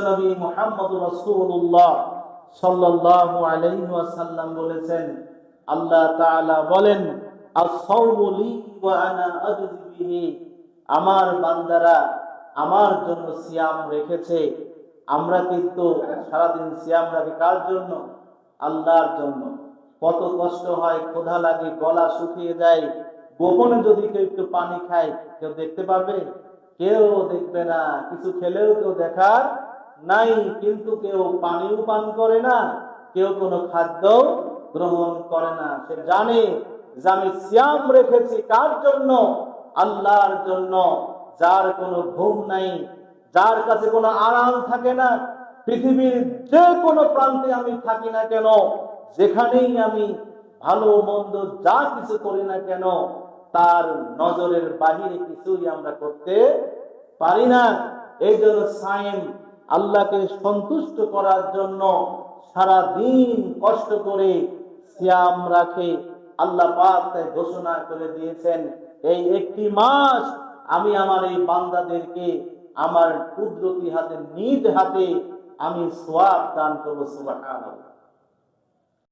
নবী মুহাম্মদুর রাসূলুল্লাহ সাল্লাল্লাহু আলাইহি ওয়াসাল্লাম বলেছেন, আল্লাহ তাআলা বলেন, আস-সাওমু লি ওয়া আনা আজজি বিহি, আমার বান্দারা আমার জন্য সিয়াম রেখেছে। আমরা কিন্তু সারাদিন সিয়াম রাখি কার জন্য? আল্লাহর জন্য। কত কষ্ট হয়, ক্ষুধা লাগে, গলা শুকিয়ে যায়, গোপনে যদি কেউ একটু পানি খায় কেউ দেখতে পাবে? কেউ দেখবে না। কিছু খেলেও কেউ দেখার নাই, কিন্তু কেউ পানিও পান করে না, কেউ কোনো খাদ্য গ্রহণ করে না। সে জানে যে আমি সিয়াম রেখেছি কার জন্য? আল্লাহর জন্য, যার কোনো ঘুম নাই, যার কাছে কোনো আরাম থাকে না। পৃথিবীর যে কোনো প্রান্তে আমি থাকি না কেন, যেখানেই আমি ভালো মন্দ যা কিছু করি না কেন, তার নজরের বাহিরে কিছুই আমরা করতে পারি না। এই জন্য সায়েম আল্লাহকে সন্তুষ্ট করার জন্য সারা দিন কষ্ট করে সিয়াম রাখে। আল্লাহ পাক তাই ঘোষণা করে দিয়েছেন, এই একটি মাস আমি আমার এই বান্দাদেরকে আমার কুদরতি হাতে, নিজ হাতে আমি সওয়াব দান করব। সুবহানাল্লাহ।